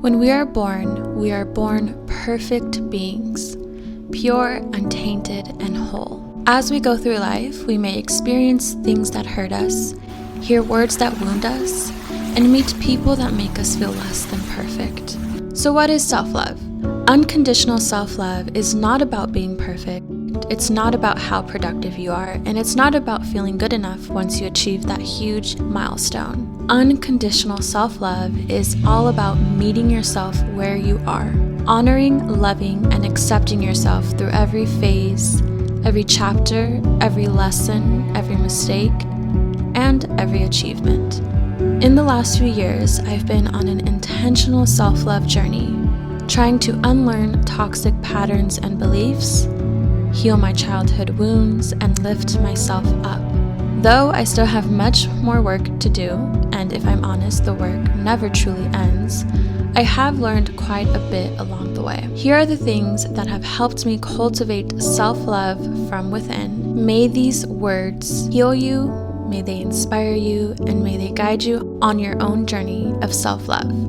When we are born perfect beings, pure, untainted, and whole. As we go through life, we may experience things that hurt us, hear words that wound us, and meet people that make us feel less than perfect. So what is self-love? Unconditional self-love is not about being perfect. It's not about how productive you are, and it's not about feeling good enough once you achieve that huge milestone. Unconditional self-love is all about meeting yourself where you are, honoring, loving, and accepting yourself through every phase, every chapter, every lesson, every mistake, and every achievement. In the last few years, I've been on an intentional self-love journey, trying to unlearn toxic patterns and beliefs, heal my childhood wounds, and lift myself up. Though I still have much more work to do, and if I'm honest, the work never truly ends, I have learned quite a bit along the way. Here are the things that have helped me cultivate self-love from within. May these words heal you, may they inspire you, and may they guide you on your own journey of self-love.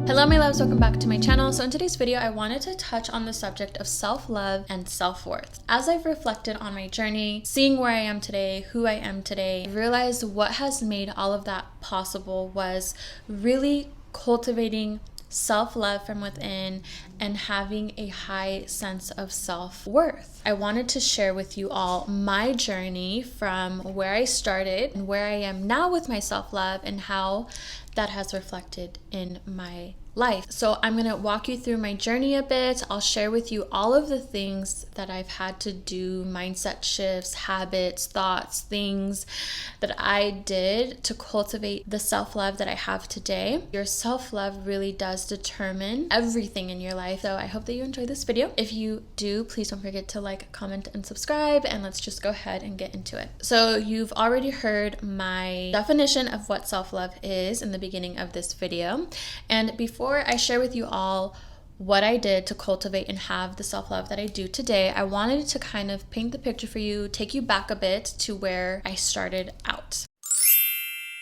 Hello my loves, welcome back to my channel. So in today's video, I wanted to touch on the subject of self-love and self-worth. As I've reflected on my journey, seeing where I am today, who I am today, I realized what has made all of that possible was really cultivating self-love from within and having a high sense of self-worth. I wanted to share with you all my journey from where I started and where I am now with my self-love and how that has reflected in my life. So I'm going to walk you through my journey a bit. I'll share with you all of the things that I've had to do, mindset shifts, habits, thoughts, things that I did to cultivate the self-love that I have today. Your self-love really does determine everything in your life. So I hope that you enjoyed this video. If you do, please don't forget to like, comment, and subscribe, and let's just go ahead and get into it. So you've already heard my definition of what self-love is in the beginning of this video. And before I share with you all what I did to cultivate and have the self-love that I do today, I wanted to kind of paint the picture for you, take you back a bit to where I started out.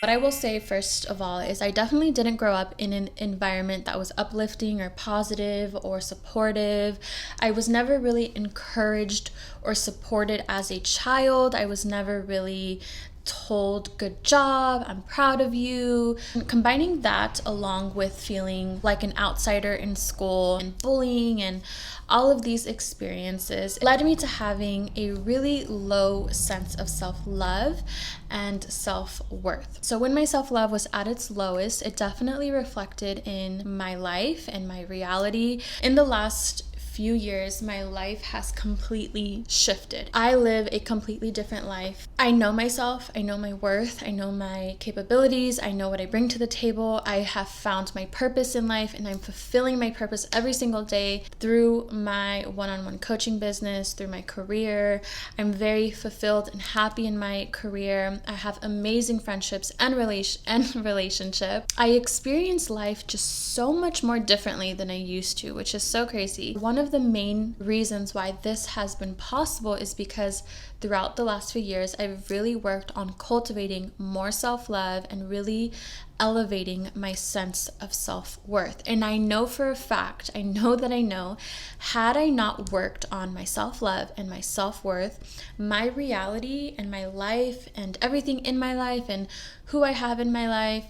What I will say first of all is I definitely didn't grow up in an environment that was uplifting or positive or supportive. I was never really encouraged or supported as a child. I was never really told, good job, I'm proud of you. And combining that along with feeling like an outsider in school and bullying and all of these experiences led me to having a really low sense of self-love and self-worth. So when my self-love was at its lowest, it definitely reflected in my life and my reality. In the last few years, my life has completely shifted. I live a completely different life. I know myself, I know my worth, I know my capabilities, I know what I bring to the table. I have found my purpose in life, and I'm fulfilling my purpose every single day through my one-on-one coaching business, through my career. I'm very fulfilled and happy in my career. I have amazing friendships and relationship. I experience life just so much more differently than I used to, which is so crazy. One of the main reasons why this has been possible is because throughout the last few years, I've really worked on cultivating more self-love and really elevating my sense of self-worth. And I know for a fact, I know, had I not worked on my self-love and my self-worth, my reality and my life and everything in my life and who I have in my life,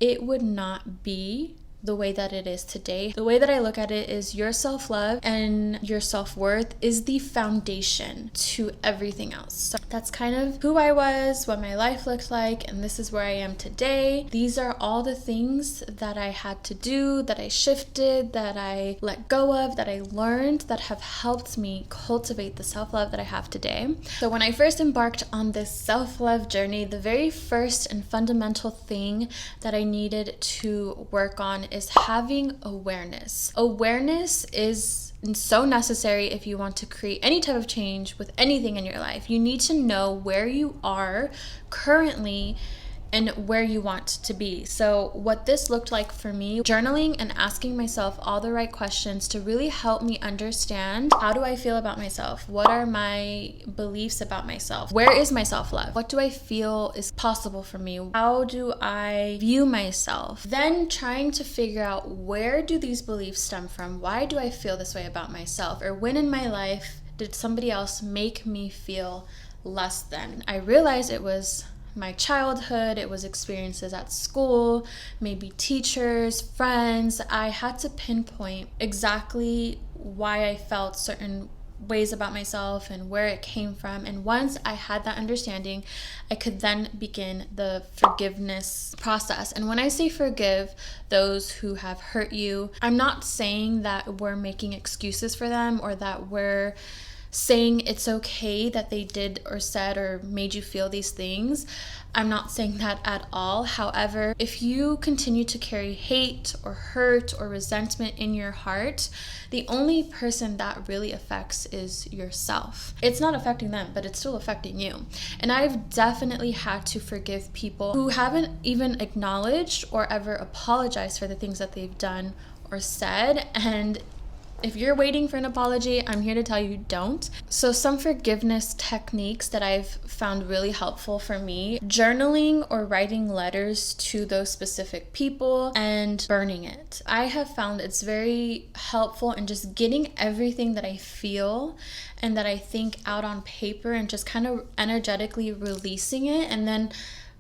it would not be the way that it is today. The way that I look at it is your self-love and your self-worth is the foundation to everything else. So that's kind of who I was, what my life looked like, and this is where I am today. These are all the things that I had to do, that I shifted, that I let go of, that I learned, that have helped me cultivate the self-love that I have today. So when I first embarked on this self-love journey, the very first and fundamental thing that I needed to work on is having awareness. Awareness is so necessary if you want to create any type of change with anything in your life. You need to know where you are currently and where you want to be. So what this looked like for me, journaling and asking myself all the right questions to really help me understand, how do I feel about myself? What are my beliefs about myself? Where is my self-love? What do I feel is possible for me? How do I view myself? Then trying to figure out, where do these beliefs stem from? Why do I feel this way about myself? Or when in my life did somebody else make me feel less than? I realized it was my childhood, it was experiences at school, maybe teachers, friends. I had to pinpoint exactly why I felt certain ways about myself and where it came from. And once I had that understanding, I could then begin the forgiveness process. And when I say forgive those who have hurt you, I'm not saying that we're making excuses for them, or that we're saying it's okay that they did or said or made you feel these things. I'm not saying that at all. However, if you continue to carry hate or hurt or resentment in your heart, the only person that really affects is yourself. It's not affecting them, but it's still affecting you. And I've definitely had to forgive people who haven't even acknowledged or ever apologized for the things that they've done or said. And if you're waiting for an apology, I'm here to tell you, don't. So some forgiveness techniques that I've found really helpful for me: journaling or writing letters to those specific people and burning it. I have found it's very helpful in just getting everything that I feel and that I think out on paper and just kind of energetically releasing it. And then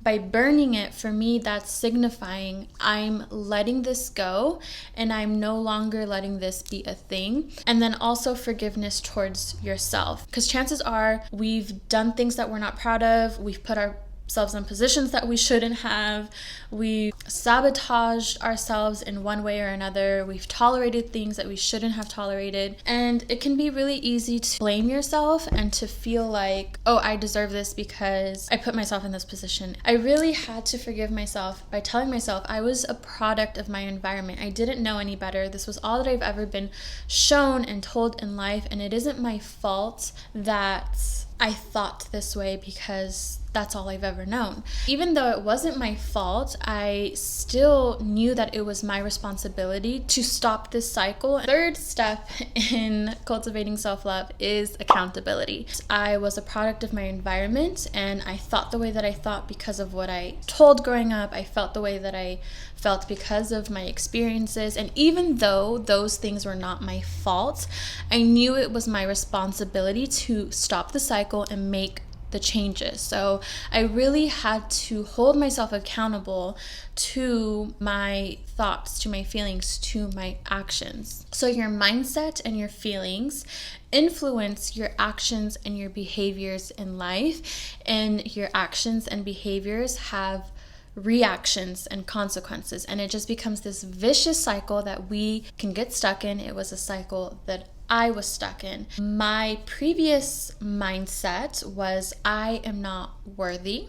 by burning it, for me, that's signifying I'm letting this go and I'm no longer letting this be a thing. And then also forgiveness towards yourself, because chances are we've done things that we're not proud of. We've put ourselves in positions that we shouldn't have. We sabotaged ourselves in one way or another. We've tolerated things that we shouldn't have tolerated. And it can be really easy to blame yourself and to feel like, oh, I deserve this because I put myself in this position. I really had to forgive myself by telling myself I was a product of my environment. I didn't know any better. This was all that I've ever been shown and told in life. And it isn't my fault that I thought this way, because that's all I've ever known. Even though it wasn't my fault, I still knew that it was my responsibility to stop this cycle. Third step in cultivating self-love is accountability. I was a product of my environment, and I thought the way that I thought because of what I told growing up. I felt the way that I felt because of my experiences. And even though those things were not my fault, I knew it was my responsibility to stop the cycle and make the changes. So I really had to hold myself accountable to my thoughts, to my feelings, to my actions. So your mindset and your feelings influence your actions and your behaviors in life, and your actions and behaviors have reactions and consequences, and it just becomes this vicious cycle that we can get stuck in. It was a cycle that I was stuck in. My previous mindset was I am not worthy.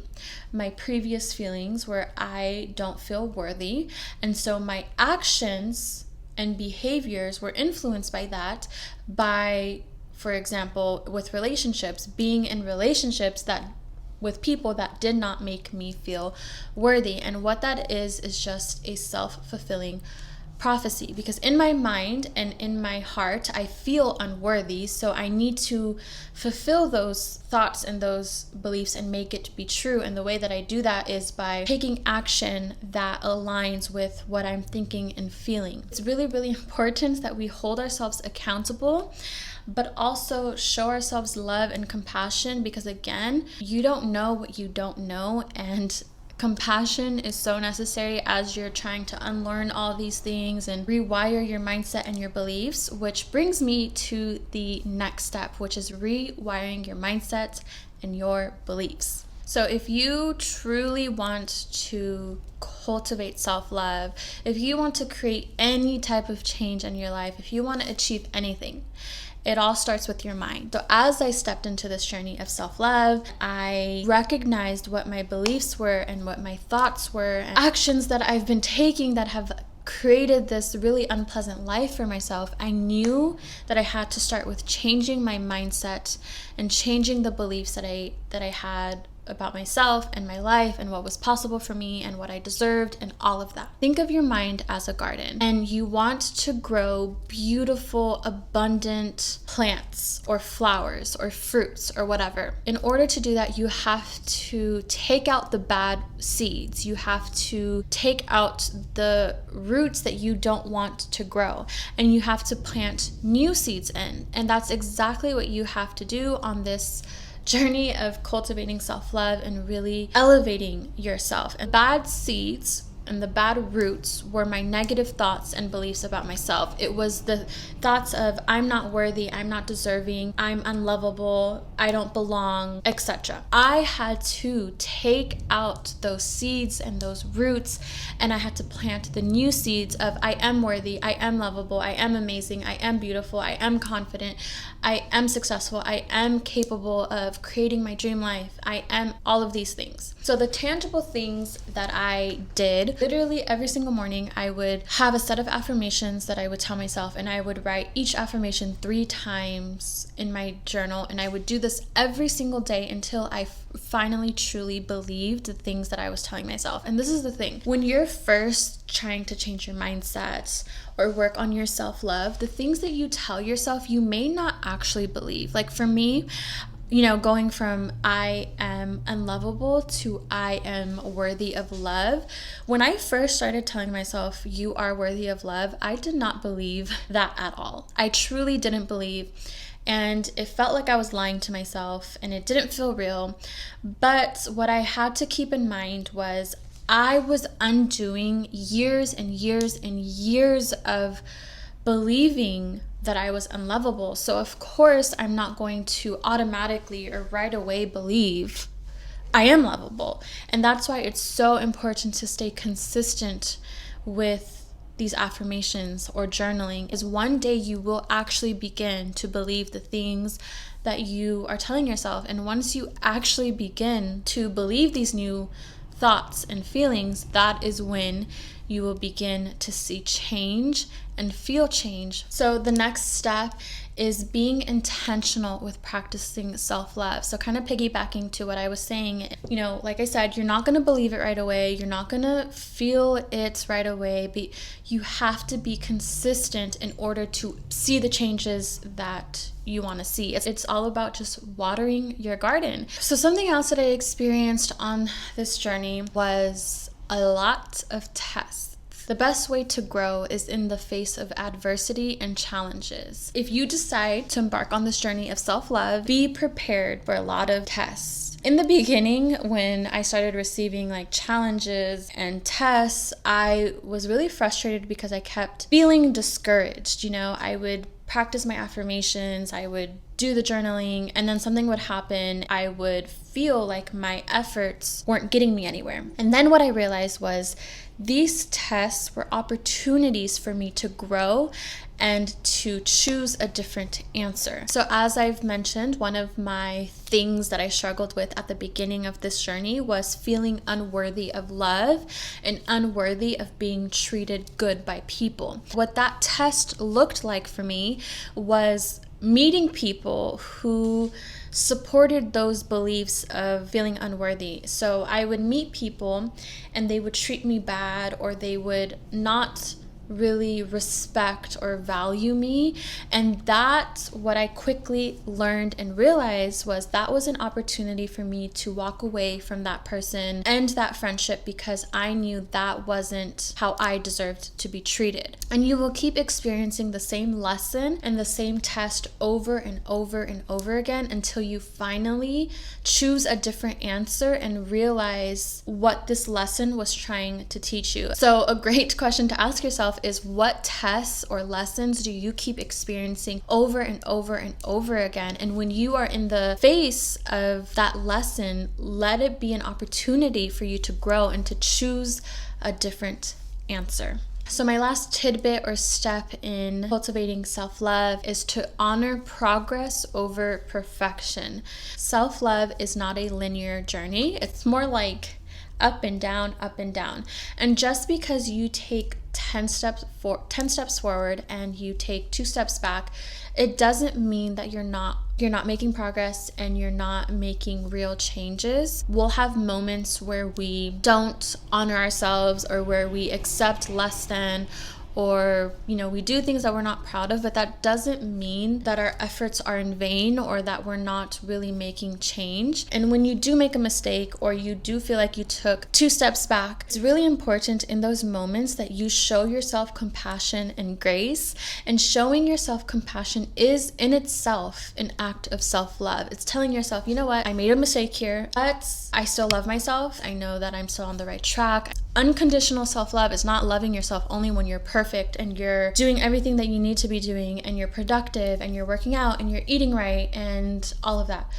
My previous feelings were I don't feel worthy. And so my actions and behaviors were influenced by that, by, for example, with relationships, being in relationships that with people that did not make me feel worthy. And what that is just a self-fulfilling prophecy, because in my mind and in my heart I feel unworthy, so I need to fulfill those thoughts and those beliefs and make it be true. And the way that I do that is by taking action that aligns with what I'm thinking and feeling. It's really, really important that we hold ourselves accountable, but also show ourselves love and compassion, because again, you don't know what you don't know, and compassion is so necessary as you're trying to unlearn all these things and rewire your mindset and your beliefs, which brings me to the next step, which is rewiring your mindset and your beliefs. So if you truly want to cultivate self-love, if you want to create any type of change in your life, if you want to achieve anything, it all starts with your mind. So as I stepped into this journey of self-love, I recognized what my beliefs were and what my thoughts were, and actions that I've been taking that have created this really unpleasant life for myself. I knew that I had to start with changing my mindset and changing the beliefs that I had about myself and my life and what was possible for me and what I deserved and all of that. Think of your mind as a garden, and you want to grow beautiful, abundant plants or flowers or fruits or whatever. In order to do that, you have to take out the bad seeds. You have to take out the roots that you don't want to grow, and you have to plant new seeds in. And that's exactly what you have to do on this journey of cultivating self-love and really elevating yourself. And bad seeds and the bad roots were my negative thoughts and beliefs about myself. It was the thoughts of I'm not worthy, I'm not deserving, I'm unlovable, I don't belong, etc. I had to take out those seeds and those roots, and I had to plant the new seeds of I am worthy, I am lovable, I am amazing, I am beautiful, I am confident, I am successful, I am capable of creating my dream life, I am all of these things. So the tangible things that I did, literally every single morning, I would have a set of affirmations that I would tell myself, and I would write each affirmation 3 times in my journal, and I would do this every single day until I finally truly believed the things that I was telling myself. And this is the thing, when you're first trying to change your mindset or work on your self-love, the things that you tell yourself you may not actually believe. Like for me, going from I am unlovable to I am worthy of love. When I first started telling myself you are worthy of love, I did not believe that at all. I truly didn't believe, and it felt like I was lying to myself, and it didn't feel real. But what I had to keep in mind was I was undoing years and years and years of believing that I was unlovable. So of course, I'm not going to automatically or right away believe I am lovable. And that's why it's so important to stay consistent with these affirmations or journaling, is one day you will actually begin to believe the things that you are telling yourself. And once you actually begin to believe these new thoughts and feelings, that is when you will begin to see change and feel change. So the next step is being intentional with practicing self-love. So kind of piggybacking to what I was saying, like I said, you're not going to believe it right away. You're not going to feel it right away, but you have to be consistent in order to see the changes that you want to see. It's all about just watering your garden. So something else that I experienced on this journey was a lot of tests. The best way to grow is in the face of adversity and challenges. If you decide to embark on this journey of self-love, be prepared for a lot of tests. In the beginning, when I started receiving challenges and tests, I was really frustrated because I kept feeling discouraged. I would practice my affirmations, I would do the journaling, and then something would happen. I would feel like my efforts weren't getting me anywhere. And then what I realized was these tests were opportunities for me to grow and to choose a different answer. So as I've mentioned, one of my things that I struggled with at the beginning of this journey was feeling unworthy of love and unworthy of being treated good by people. What that test looked like for me was meeting people who supported those beliefs of feeling unworthy. So I would meet people and they would treat me bad, or they would not really respect or value me. And that's what I quickly learned and realized was that was an opportunity for me to walk away from that person, end that friendship, because I knew that wasn't how I deserved to be treated. And you will keep experiencing the same lesson and the same test over and over and over again until you finally choose a different answer and realize what this lesson was trying to teach you. So a great question to ask yourself is, what tests or lessons do you keep experiencing over and over and over again? And when you are in the face of that lesson, let it be an opportunity for you to grow and to choose a different answer. So my last tidbit or step in cultivating self-love is to honor progress over perfection. Self-love is not a linear journey. It's more like up and down, up and down. And just because you take 10 steps forward and you take 2 steps back, it doesn't mean that you're not making progress and you're not making real changes. We'll have moments where we don't honor ourselves, or where we accept less than, or we do things that we're not proud of, but that doesn't mean that our efforts are in vain or that we're not really making change. And when you do make a mistake, or you do feel like you took 2 steps back, it's really important in those moments that you show yourself compassion and grace. And showing yourself compassion is in itself an act of self-love. It's telling yourself, you know what, I made a mistake here, but I still love myself. I know that I'm still on the right track. Unconditional self-love is not loving yourself only when you're perfect and you're doing everything that you need to be doing, and you're productive, and you're working out, and you're eating right, and all of that.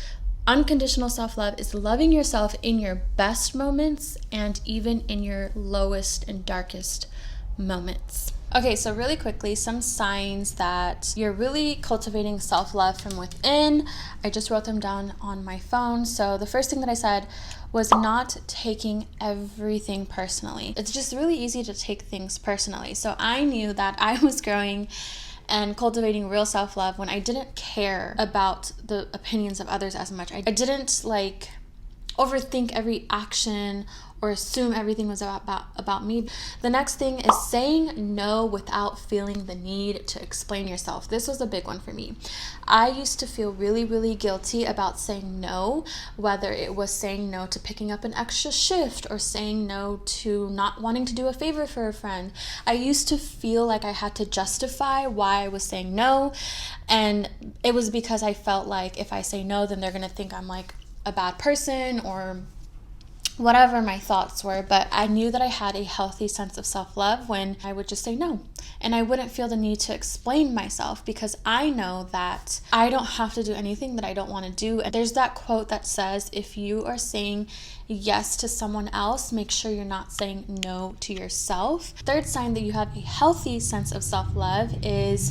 Unconditional self-love is loving yourself in your best moments and even in your lowest and darkest moments. Okay, so really quickly, some signs that you're really cultivating self-love from within. I just wrote them down on my phone. So the first thing that I said was not taking everything personally. It's just really easy to take things personally. So I knew that I was growing and cultivating real self-love when I didn't care about the opinions of others as much. I didn't overthink every action or assume everything was about me. The next thing is saying no without feeling the need to explain yourself. This was a big one for me. I used to feel really, really guilty about saying no, whether it was saying no to picking up an extra shift or saying no to not wanting to do a favor for a friend. I used to feel like I had to justify why I was saying no, and it was because I felt like if I say no, then they're gonna think I'm like a bad person, or whatever my thoughts were. But I knew that I had a healthy sense of self-love when I would just say no, and I wouldn't feel the need to explain myself, because I know that I don't have to do anything that I don't want to do. And there's that quote that says, if you are saying yes to someone else, make sure you're not saying no to yourself. Third sign that you have a healthy sense of self-love is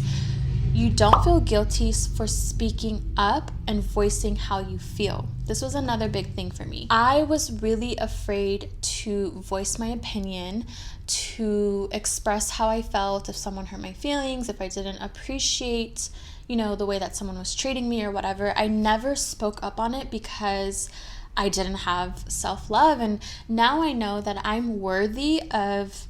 you don't feel guilty for speaking up and voicing how you feel. This was another big thing for me. I was really afraid to voice my opinion, to express how I felt if someone hurt my feelings, if I didn't appreciate, the way that someone was treating me or whatever. I never spoke up on it because I didn't have self-love. And now I know that I'm worthy of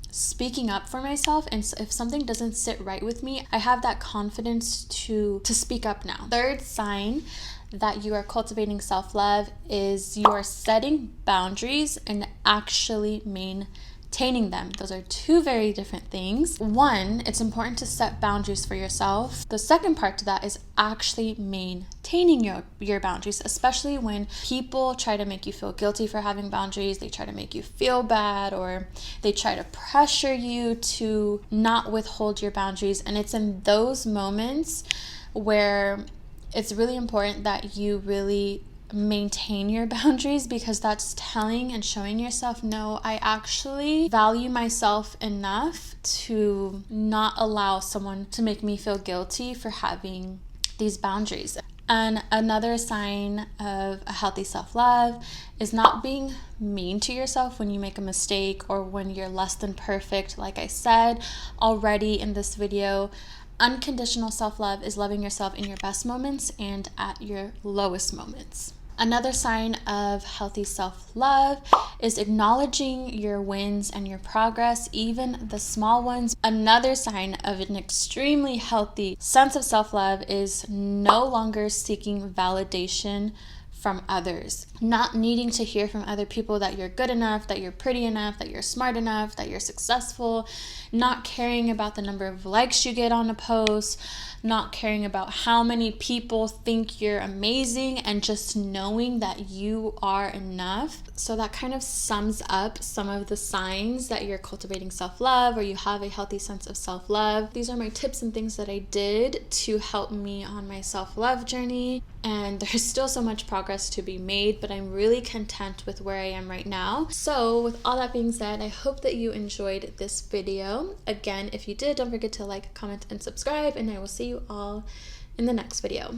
speaking up for myself, and if something doesn't sit right with me, I have that confidence to speak up now. Third sign that you are cultivating self-love is you are setting boundaries and actually maintaining them. Those are two very different things. One, it's important to set boundaries for yourself. The second part to that is actually maintaining your boundaries, especially when people try to make you feel guilty for having boundaries. They try to make you feel bad, or they try to pressure you to not withhold your boundaries. And it's in those moments where it's really important that you really maintain your boundaries, because that's telling and showing yourself, no, I actually value myself enough to not allow someone to make me feel guilty for having these boundaries. And another sign of a healthy self-love is not being mean to yourself when you make a mistake or when you're less than perfect. Like I said already in this video, unconditional self-love is loving yourself in your best moments and at your lowest moments. Another sign of healthy self-love is acknowledging your wins and your progress, even the small ones. Another sign of an extremely healthy sense of self-love is no longer seeking validation from others. Not needing to hear from other people that you're good enough, that you're pretty enough, that you're smart enough, that you're successful. Not caring about the number of likes you get on a post. Not caring about how many people think you're amazing, and just knowing that you are enough. So that kind of sums up some of the signs that you're cultivating self-love, or you have a healthy sense of self-love. These are my tips and things that I did to help me on my self-love journey. And there's still so much progress to be made, but I'm really content with where I am right now. So with all that being said, I hope that you enjoyed this video. Again, if you did, don't forget to like, comment, and subscribe, and I will see you all in the next video.